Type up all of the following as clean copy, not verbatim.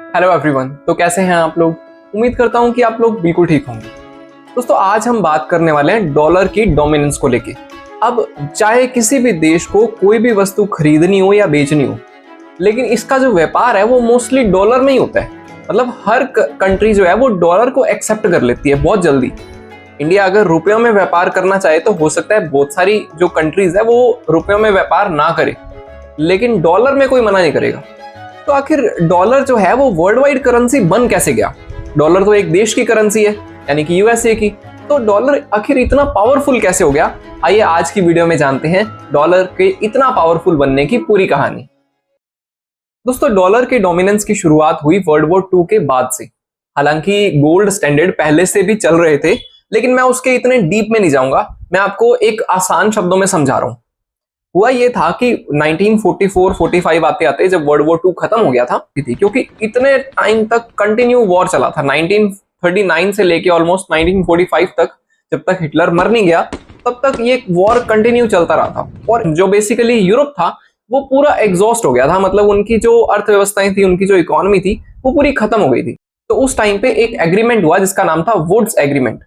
Hello everyone. तो कैसे हैं आप लोग? उम्मीद करता हूं कि आप लोग बिल्कुल ठीक होंगे। दोस्तों, आज हम बात करने वाले हैं डॉलर की डोमिनेंस को लेके। अब चाहे किसी भी देश को कोई भी वस्तु खरीदनी हो या बेचनी हो, लेकिन इसका जो व्यापार है वो मोस्टली डॉलर में ही होता है। मतलब हर कंट्री जो है वो डॉलर को एक्सेप्ट कर लेती है बहुत जल्दी। इंडिया अगर रुपयों में व्यापार करना चाहे तो हो सकता है बहुत सारी जो कंट्रीज है वो रुपयों में व्यापार ना करे, लेकिन डॉलर में कोई मना नहीं करेगा। तो आखिर डॉलर जो है वो वर्ल्ड वाइड करेंसी बन कैसे गया? डॉलर तो एक देश की करेंसी है, यानी कि यूएसए की। तो डॉलर आखिर इतना पावरफुल कैसे हो गया? आइए आज की वीडियो में जानते हैं डॉलर के इतना पावरफुल बनने की पूरी कहानी। दोस्तों, डॉलर के डोमिनेंस की शुरुआत हुई वर्ल्ड वॉर 2 के बाद से। हालांकि गोल्ड स्टैंडर्ड पहले से भी चल रहे थे, लेकिन मैं उसके इतने डीप में नहीं जाऊंगा। मैं आपको एक आसान शब्दों में समझा रहा हूं। हुआ ये था कि 1944-45 आते आते जब वर्ल्ड वॉर 2 खत्म हो गया था, क्योंकि इतने टाइम तक कंटिन्यू वॉर चला था, 1939 से लेके ऑलमोस्ट 1945 तक, जब तक हिटलर मर नहीं गया तब तक ये वॉर कंटिन्यू चलता रहा था। और जो बेसिकली यूरोप था वो पूरा एग्जॉस्ट हो गया था। मतलब उनकी जो अर्थव्यवस्थाएं थी, उनकी जो इकोनॉमी थी, वो पूरी खत्म हो गई थी। तो उस टाइम पे एक एग्रीमेंट हुआ जिसका नाम था वुड्स एग्रीमेंट।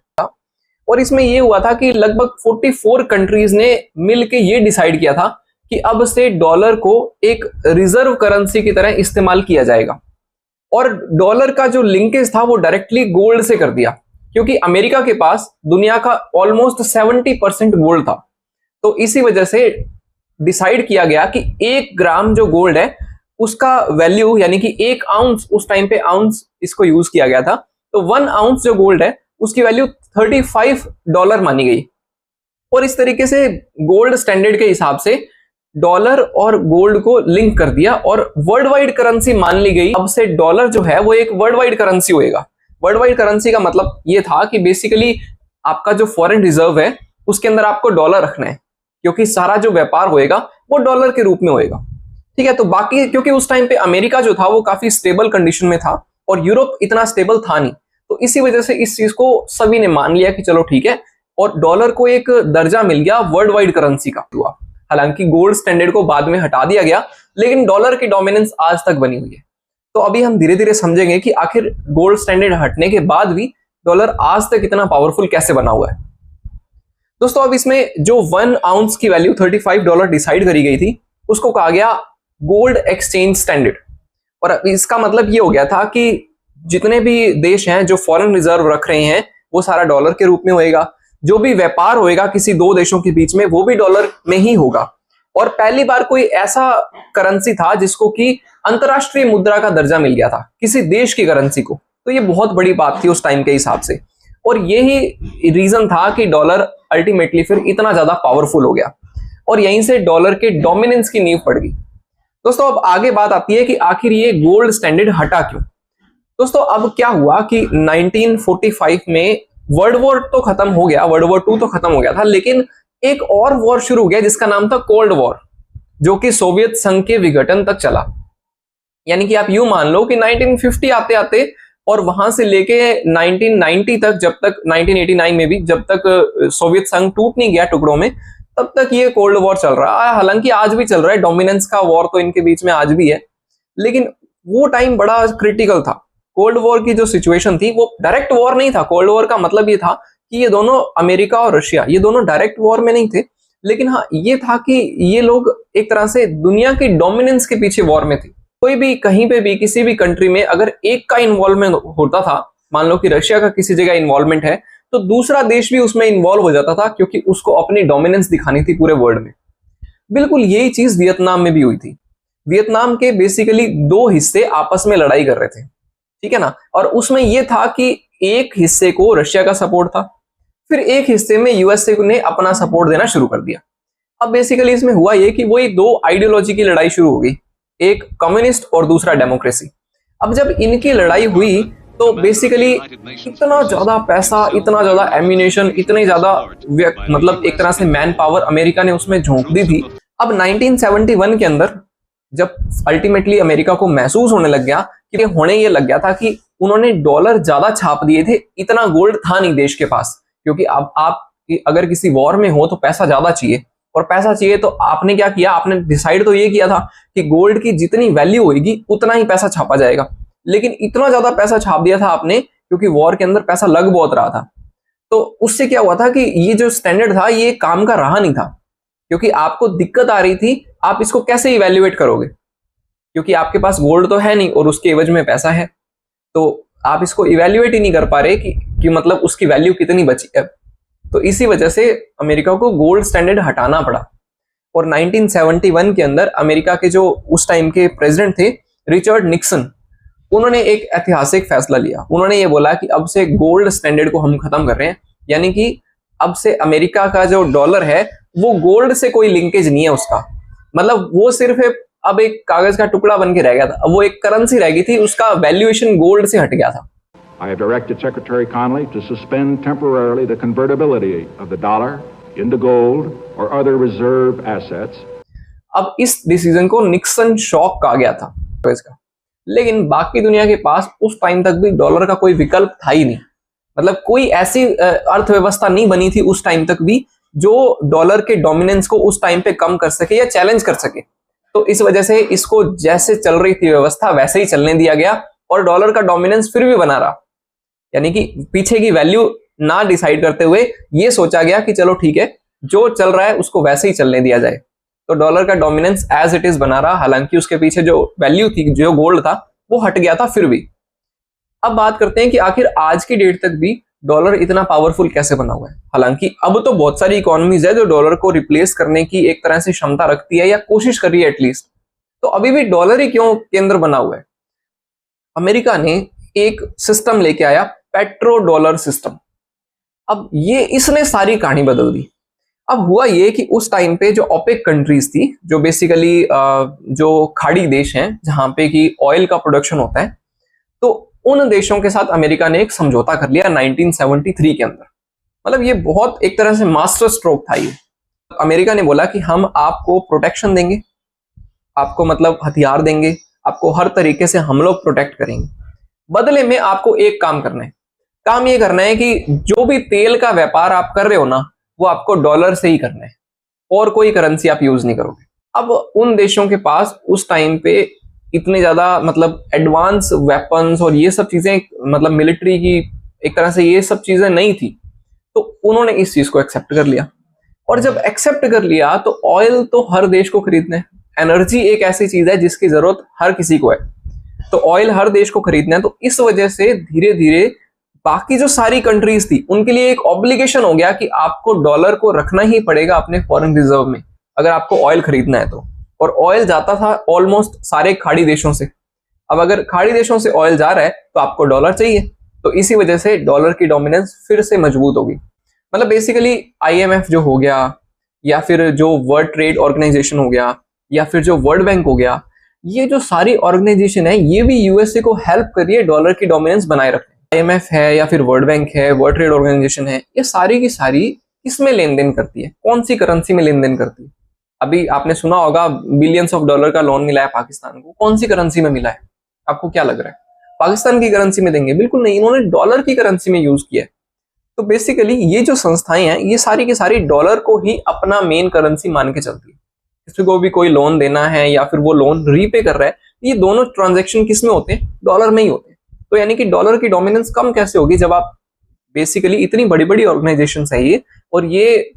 और इसमें ये हुआ था कि लगभग 44 कंट्रीज ने मिलकर ये डिसाइड किया था कि अब से डॉलर को एक रिजर्व करेंसी की तरह इस्तेमाल किया जाएगा। और डॉलर का जो लिंकेज था वो डायरेक्टली गोल्ड से कर दिया, क्योंकि अमेरिका के पास दुनिया का ऑलमोस्ट 70% गोल्ड था। तो इसी वजह से डिसाइड किया गया कि 1 ग्राम जो गोल्ड है उसका वैल्यू, यानी कि 1 आउंस, उस टाइम पे आउंस इसको यूज किया गया था, तो 1 आउंस जो गोल्ड है उसकी वैल्यू $35 मानी गई। और इस तरीके से गोल्ड स्टैंडर्ड के हिसाब से डॉलर और गोल्ड को लिंक कर दिया और वर्ल्ड वाइड करेंसी मान ली गई। अब से डॉलर जो है वो एक वर्ल्ड वाइड करेंसी होएगा। वर्ल्ड वाइड करेंसी का मतलब ये था कि बेसिकली आपका जो फॉरेन रिजर्व है उसके अंदर आपको डॉलर रखना है, क्योंकि सारा जो व्यापार होएगा वो डॉलर के रूप में होएगा। ठीक है, तो बाकी क्योंकि उस टाइम पे अमेरिका जो था वो काफी स्टेबल कंडीशन में था और यूरोप इतना स्टेबल था नहीं, तो इसी वजह से इस चीज को सभी ने मान लिया कि चलो ठीक है, और डॉलर को एक दर्जा मिल गया वर्ल्ड वाइड करेंसी का हुआ। हालांकि गोल्ड स्टैंडर्ड को बाद में हटा दिया गया, लेकिन डॉलर की डोमिनेंस आज तक बनी हुई है। तो अभी हम धीरे धीरे समझेंगे कि आखिर गोल्ड स्टैंडर्ड हटने के बाद भी डॉलर आज तक इतना पावरफुल कैसे बना हुआ है। दोस्तों, अब इसमें जो 1 आउंस की वैल्यू $35 डिसाइड करी गई थी उसको कहा गया गोल्ड एक्सचेंज स्टैंडर्ड। और इसका मतलब ये हो गया था कि जितने भी देश हैं जो फॉरेन रिजर्व रख रहे हैं वो सारा डॉलर के रूप में होएगा। जो भी व्यापार होएगा किसी 2 देशों के बीच में वो भी डॉलर में ही होगा। और पहली बार कोई ऐसा करेंसी था जिसको कि अंतरराष्ट्रीय मुद्रा का दर्जा मिल गया था किसी देश की करेंसी को। तो ये बहुत बड़ी बात थी उस टाइम के हिसाब से, और यही रीजन था कि डॉलर अल्टीमेटली फिर इतना ज्यादा पावरफुल हो गया और यहीं से डॉलर के डोमिनेंस की नींव पड़ गई। दोस्तों, अब आगे बात आती है कि आखिर ये गोल्ड स्टैंडर्ड हटा क्यों। दोस्तों, अब क्या हुआ कि 1945 में वर्ल्ड वॉर तो खत्म हो गया, वर्ल्ड वॉर 2 तो खत्म हो गया था, लेकिन एक और वॉर शुरू हो गया जिसका नाम था कोल्ड वॉर, जो कि सोवियत संघ के विघटन तक चला। यानी कि आप यूं मान लो कि 1950 आते आते और वहां से लेके 1990 तक, जब तक 1989 में भी जब तक सोवियत संघ टूट नहीं गया टुकड़ों में, तब तक ये कोल्ड वॉर चल रहा है। हालांकि आज भी चल रहा है, डोमिनेंस का वॉर तो इनके बीच में आज भी है, लेकिन वो टाइम बड़ा क्रिटिकल था। कोल्ड वॉर की जो सिचुएशन थी वो डायरेक्ट वॉर नहीं था। कोल्ड वॉर का मतलब ये था कि ये दोनों, अमेरिका और रशिया, ये दोनों डायरेक्ट वॉर में नहीं थे, लेकिन हाँ ये था कि ये लोग एक तरह से दुनिया की डोमिनेंस के पीछे वॉर में थे। कोई भी कहीं पे भी किसी भी कंट्री में अगर एक का इन्वॉल्वमेंट होता था, मान लो कि रशिया का किसी जगह इन्वॉल्वमेंट है, तो दूसरा देश भी उसमें इन्वॉल्व हो जाता था, क्योंकि उसको अपनी डोमिनेंस दिखानी थी पूरे वर्ल्ड में। बिल्कुल यही चीज वियतनाम में भी हुई थी। वियतनाम के बेसिकली 2 हिस्से आपस में लड़ाई कर रहे थे, ठीक है ना। और उसमें यह था कि एक हिस्से को रशिया का सपोर्ट था, फिर एक हिस्से में यूएसए ने अपना सपोर्ट देना शुरू कर दिया। अब बेसिकली इसमें हुआ ये कि वही 2 आइडियोलॉजी की लड़ाई शुरू हो गई, एक कम्युनिस्ट और दूसरा डेमोक्रेसी। अब जब इनकी लड़ाई हुई तो बेसिकली इतना ज्यादा पैसा, इतना ज्यादा एम्यूनेशन, इतने ज्यादा मतलब एक तरह से मैन पावर अमेरिका ने उसमें झोंक दी थी। अब 1971 के अंदर जब अल्टीमेटली अमेरिका को महसूस होने लग गया कि होने ये लग गया था कि उन्होंने डॉलर ज्यादा छाप दिए थे, इतना गोल्ड था नहीं देश के पास, क्योंकि अब आप अगर किसी वॉर में हो तो पैसा ज्यादा चाहिए, और पैसा चाहिए तो आपने क्या किया, आपने डिसाइड तो ये किया था कि गोल्ड की जितनी वैल्यू होगी उतना ही पैसा छापा जाएगा। लेकिन इतना ज्यादा पैसा छाप दिया था आपने क्योंकि वॉर के अंदर पैसा लग बहुत रहा था। तो उससे क्या हुआ था कि ये जो स्टैंडर्ड था ये काम का रहा नहीं था, क्योंकि आपको दिक्कत आ रही थी। आप इसको कैसे इवेल्युएट करोगे, क्योंकि आपके पास गोल्ड तो है नहीं और उसके एवज में पैसा है, तो आप इसको इवेल्युएट ही नहीं कर पा रहे कि मतलब उसकी वैल्यू कितनी बची है। तो इसी वजह से अमेरिका को गोल्ड स्टैंडर्ड हटाना पड़ा। और 1971 के अंदर अमेरिका के जो उस टाइम के प्रेसिडेंट थे रिचर्ड निक्सन, उन्होंने एक ऐतिहासिक फैसला लिया। उन्होंने ये बोला कि अब से गोल्ड स्टैंडर्ड को हम खत्म कर रहे हैं, यानी कि अब से अमेरिका का जो डॉलर है वो गोल्ड से कोई लिंकेज नहीं है उसका, मतलब वो सिर्फ अब एक कागज का टुकड़ा बन के रह गया था। अब वो एक करेंसी रह गई थी, उसका वैल्यूएशन गोल्ड से हट गया था। I have directed Secretary Connally to suspend temporarily the convertibility of the dollar into gold or other reserve assets. अब इस डिसीजन को निक्सन शॉक कहा गया था इसका, लेकिन बाकी दुनिया के पास उस टाइम तक भी डॉलर का कोई विकल्प था ही नहीं। मतलब कोई ऐसी अर्थव्यवस्था नहीं बनी थी उस टाइम तक भी जो डॉलर के डोमिनेंस को उस टाइम पे कम कर सके या चैलेंज कर सके। तो इस वजह से इसको जैसे चल रही थी व्यवस्था वैसे ही चलने दिया गया और डॉलर का डोमिनेंस फिर भी बना रहा, यानी कि पीछे की वैल्यू ना डिसाइड करते हुए ये सोचा गया कि चलो ठीक है जो चल रहा है उसको वैसे ही चलने दिया जाए। तो डॉलर का डोमिनेंस एज इट इज बना रहा, हालांकि उसके पीछे जो वैल्यू थी, जो गोल्ड था, वो हट गया था फिर भी। अब बात करते हैं कि आखिर आज की डेट तक भी डॉलर इतना पावरफुल कैसे बना हुआ है। हालांकि अब तो बहुत सारी इकोनॉमीज है जो डॉलर को रिप्लेस करने की एक तरह से क्षमता रखती है या कोशिश कर रही है एटलीस्ट, तो अभी भी डॉलर ही क्यों केंद्र बना हुआ है। अमेरिका ने एक सिस्टम लेके आया, पेट्रो डॉलर सिस्टम। अब ये इसने सारी कहानी बदल दी। अब हुआ ये कि उस टाइम पे जो ओपेक कंट्रीज थी, जो बेसिकली जो खाड़ी देश हैं जहां पे कि ऑयल का प्रोडक्शन होता है, तो उन देशों के साथ अमेरिका ने एक समझौता कर लिया 1973 के अंदर। मतलब ये बहुत एक तरह से मास्टर स्ट्रोक था ये। अमेरिका ने बोला कि हम आपको प्रोटेक्शन देंगे, आपको मतलब हथियार देंगे, आपको हर तरीके से हम लोग प्रोटेक्ट करेंगे, बदले में आपको एक काम करना है। काम ये करना है कि जो भी तेल का व्यापार आप कर रहे हो ना, वो आपको डॉलर से ही करना है और कोई करेंसी आप यूज नहीं करोगे। अब उन देशों के पास उस टाइम पे इतने ज्यादा मतलब एडवांस वेपन्स और ये सब चीजें, मतलब मिलिट्री की एक तरह से ये सब चीजें नहीं थी, तो उन्होंने इस चीज को एक्सेप्ट कर लिया। और जब एक्सेप्ट कर लिया तो ऑयल तो हर देश को खरीदना है, एनर्जी एक ऐसी चीज है जिसकी जरूरत हर किसी को है, तो ऑयल हर देश को खरीदना है। तो इस वजह से धीरे धीरे बाकी जो सारी कंट्रीज थी उनके लिए एक ऑब्लिगेशन हो गया कि आपको डॉलर को रखना ही पड़ेगा अपने फॉरेन रिजर्व में अगर आपको ऑयल खरीदना है तो। और ऑयल जाता था ऑलमोस्ट सारे खाड़ी देशों से। अब अगर खाड़ी देशों से ऑयल जा रहा है तो आपको डॉलर चाहिए, तो इसी वजह से डॉलर की डोमिनेंस फिर से मजबूत होगी। मतलब बेसिकली IMF जो हो गया, या फिर जो वर्ल्ड ट्रेड ऑर्गेनाइजेशन हो गया, या फिर जो वर्ल्ड बैंक हो गया, ये जो सारी ऑर्गेनाइजेशन है ये भी यूएसए को हेल्प कर रही है डॉलर की डोमिनेंस बनाए रखने। IMF है या फिर वर्ल्ड बैंक है, वर्ल्ड ट्रेड ऑर्गेनाइजेशन है, ये सारी की सारी किसमें लेन देन करती है, कौन सी करेंसी में लेन देन करती है। अभी आपने सुना होगा बिलियंस ऑफ डॉलर का लोन मिला है पाकिस्तान को, कौन सी करेंसी में मिला है? आपको क्या लग रहा है पाकिस्तान की करेंसी में देंगे? बिल्कुल नहीं, इन्होंने डॉलर की करेंसी में यूज किया है। तो बेसिकली ये जो संस्थाएं हैं ये सारी की सारी डॉलर को ही अपना मेन करेंसी मान के चलती है। किसी को भी कोई लोन देना है या फिर वो लोन रीपे कर रहा है, ये दोनों ट्रांजैक्शन किस में होते हैं? डॉलर में ही होते हैं। तो यानी कि डॉलर की डोमिनेंस कम कैसे होगी जब आप बेसिकली इतनी बड़ी बड़ी ऑर्गेनाइजेशन है ये, और ये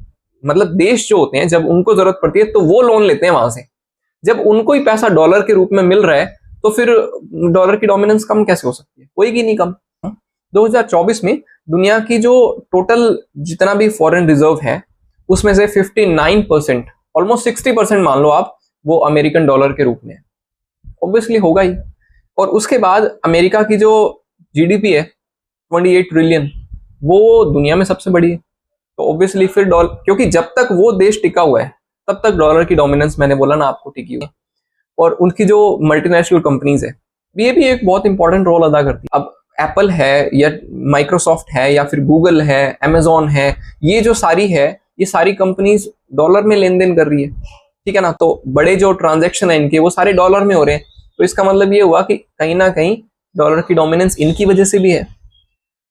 मतलब देश जो होते हैं जब उनको जरूरत पड़ती है तो वो लोन लेते हैं वहां से। जब उनको ही पैसा डॉलर के रूप में मिल रहा है तो फिर डॉलर की डोमिनेंस कम कैसे हो सकती है? होएगी नहीं कम। 2024 में दुनिया की जो टोटल जितना भी फॉरेन रिजर्व है उसमें से 59%, ऑलमोस्ट 60% मान लो आप, वो अमेरिकन डॉलर के रूप में है। ऑब्वियसली होगा ही। और उसके बाद अमेरिका की जो GDP है 28 ट्रिलियन, वो दुनिया में सबसे बड़ी है। तो ऑब्वियसली फिर डॉलर, क्योंकि जब तक वो देश टिका हुआ है तब तक डॉलर की डोमिनेंस, मैंने बोला ना आपको, टिकी हुई है। और उनकी जो मल्टीनेशनल कंपनीज है ये भी एक बहुत इंपॉर्टेंट रोल अदा करती है। अब एप्पल है या माइक्रोसॉफ्ट है या फिर गूगल है, अमेजोन है, ये जो सारी है ये सारी कंपनीज डॉलर में लेन देन कर रही है, ठीक है ना। तो बड़े जो ट्रांजैक्शन है इनके वो सारे डॉलर में हो रहे हैं। तो इसका मतलब ये हुआ कि कहीं ना कहीं डॉलर की डोमिनेंस इनकी वजह से भी है।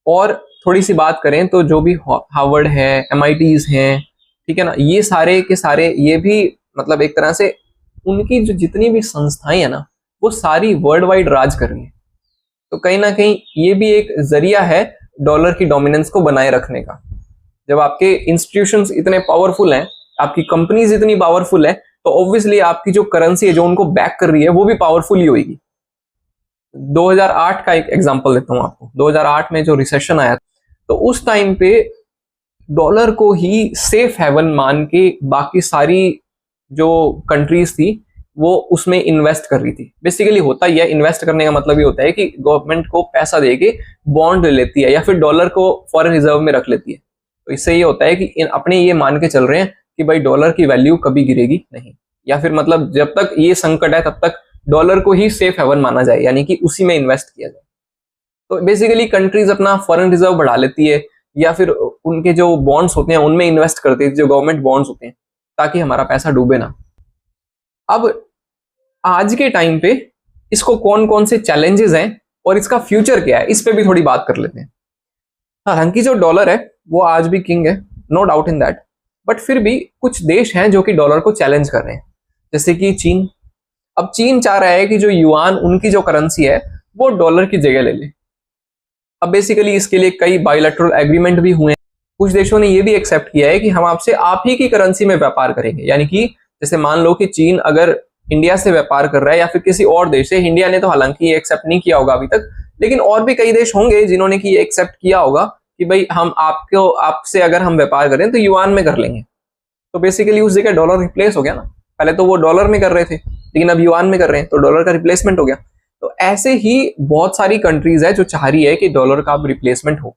और थोड़ी सी बात करें तो जो भी हार्वर्ड है, MITs हैं, ठीक है ना, ये सारे के सारे ये भी मतलब एक तरह से उनकी जो जितनी भी संस्थाएं है ना वो सारी वर्ल्ड वाइड राज कर रही है। तो कहीं ना कहीं ये भी एक जरिया है डॉलर की डोमिनेंस को बनाए रखने का। जब आपके इंस्टीट्यूशंस इतने पावरफुल हैं, आपकी कंपनीज इतनी पावरफुल है, तो ऑब्वियसली आपकी जो करेंसी है जो उनको बैक कर रही है वो भी पावरफुल ही होगी। 2008 का एक एग्जांपल देता हूं आपको। 2008 में जो रिसेशन आया तो उस टाइम पे डॉलर को ही सेफ हेवन मान के बाकी सारी जो कंट्रीज थी वो उसमें इन्वेस्ट कर रही थी। बेसिकली होता ही है, इन्वेस्ट करने का मतलब ये होता है कि गवर्नमेंट को पैसा देके बॉन्ड ले लेती है या फिर डॉलर को फॉरेन रिजर्व में रख लेती है। तो इससे ये होता है कि अपने ये मान के चल रहे हैं कि भाई डॉलर की वैल्यू कभी गिरेगी नहीं, या फिर मतलब जब तक ये संकट है तब तक डॉलर को ही सेफ हेवन माना जाए, यानी कि उसी में इन्वेस्ट किया जाए। तो बेसिकली कंट्रीज अपना फॉरेन रिजर्व बढ़ा लेती है या फिर उनके जो बॉन्ड्स होते हैं उनमें इन्वेस्ट करती है, जो गवर्नमेंट बॉन्ड्स होते हैं, ताकि हमारा पैसा डूबे ना। अब आज के टाइम पे इसको कौन कौन से चैलेंजेस हैं और इसका फ्यूचर क्या है, इस पे भी थोड़ी बात कर लेते हैं। हालांकि जो डॉलर है वो आज भी किंग है, no doubt in that, but फिर भी कुछ देश हैं जो कि डॉलर को चैलेंज कर रहे हैं, जैसे कि चीन। अब चीन चाह रहा है कि जो युआन उनकी जो करेंसी है वो डॉलर की जगह ले ले। अब बेसिकली इसके लिए कई बायलैटरल एग्रीमेंट भी हुए हैं। कुछ देशों ने ये भी एक्सेप्ट किया है कि हम आपसे आप ही की करेंसी में व्यापार करेंगे, यानी कि जैसे मान लो कि चीन अगर इंडिया से व्यापार कर रहा है या फिर किसी और देश से, इंडिया ने तो हालांकि ये एक्सेप्ट नहीं किया होगा अभी तक, लेकिन और भी कई देश होंगे जिन्होंने कि ये एक्सेप्ट किया होगा कि भाई हम आपसे अगर हम व्यापार करें तो युआन में कर लेंगे। तो बेसिकली उस जगह डॉलर रिप्लेस हो गया ना। पहले तो वो डॉलर में कर रहे थे लेकिन अब युआन में कर रहे हैं, तो डॉलर का रिप्लेसमेंट हो गया। तो ऐसे ही बहुत सारी कंट्रीज है जो चाह रही है कि डॉलर का अब रिप्लेसमेंट हो।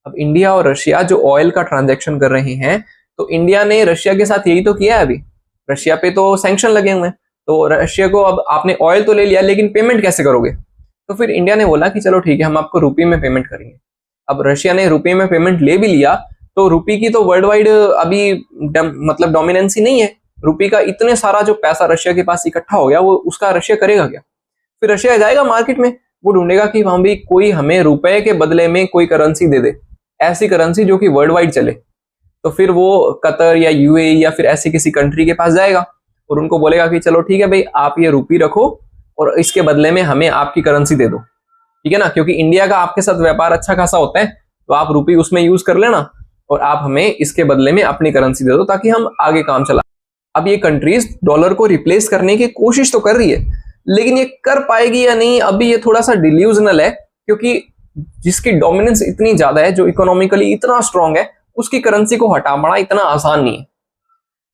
अब इंडिया और रशिया जो ऑयल का ट्रांजैक्शन कर रहे हैं, तो इंडिया ने रशिया के साथ यही तो किया है। अभी रशिया पे तो सैंक्शन लगे हुए हैं, तो रशिया को अब आपने ऑयल तो ले लिया लेकिन पेमेंट कैसे करोगे? तो फिर इंडिया ने बोला कि चलो ठीक है, हम आपको रुपये में पेमेंट करेंगे। अब रशिया ने रुपये में पेमेंट ले भी लिया, तो रुपये की तो वर्ल्ड वाइड अभी मतलब डोमिनेंसी नहीं है। रुपये का इतने सारा जो पैसा रशिया के पास इकट्ठा हो गया, वो उसका रशिया करेगा क्या? फिर रशिया जाएगा मार्केट में, वो ढूंढेगा कि हम भी कोई हमें रुपए के बदले में कोई करेंसी दे दे, ऐसी करेंसी जो कि वर्ल्ड वाइड चले। तो फिर वो कतर या यूएई या फिर ऐसी किसी कंट्री के पास जाएगा और उनको बोलेगा कि चलो ठीक है भाई, आप ये रुपये रखो और इसके बदले में हमें आपकी करेंसी दे दो, ठीक है ना? क्योंकि इंडिया का आपके साथ व्यापार अच्छा खासा होता है, तो आप रुपये उसमें यूज कर लेना और आप हमें इसके बदले में अपनी करेंसी दे दो ताकि हम आगे काम चला। अब ये कंट्रीज डॉलर को रिप्लेस करने की कोशिश तो कर रही है, लेकिन ये कर पाएगी या नहीं अभी ये थोड़ा सा डिल्यूजनल है, क्योंकि जिसकी डोमिनेंस इतनी ज्यादा है, जो इकोनॉमिकली इतना स्ट्रांग है, उसकी करेंसी को हटा पाना इतना आसान नहीं है।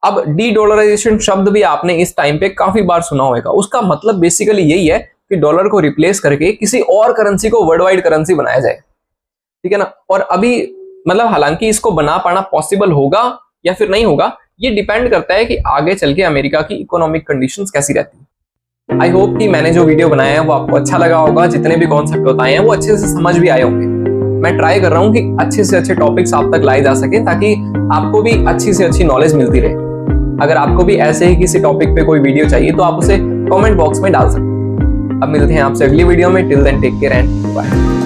अब डी डॉलराइजेशन शब्द भी आपने इस टाइम पे काफी बार सुना होगा। उसका मतलब बेसिकली यही है कि डॉलर को रिप्लेस करके किसी और करेंसी को वर्ल्ड वाइड करेंसी बनाया जाए, ठीक है ना? और अभी मतलब हालांकि इसको बना पाना पॉसिबल होगा या फिर नहीं होगा, ये डिपेंड करता है कि आगे चल के अमेरिका की इकोनॉमिक कंडीशंस कैसी रहती है। आई होप कि मैंने जो वीडियो बनाया है वो आपको अच्छा लगा होगा, जितने भी कॉन्सेप्ट बताए हैं वो अच्छे से समझ भी आए होंगे। मैं ट्राई कर रहा हूँ कि अच्छे से अच्छे टॉपिक्स आप तक लाए जा सके ताकि आपको भी अच्छी से अच्छी नॉलेज मिलती रहे। अगर आपको भी ऐसे ही किसी टॉपिक पे कोई वीडियो चाहिए तो आप उसे कमेंट बॉक्स में डाल सकते हैं। अब मिलते हैं आपसे अगली वीडियो में। Till then take care and bye.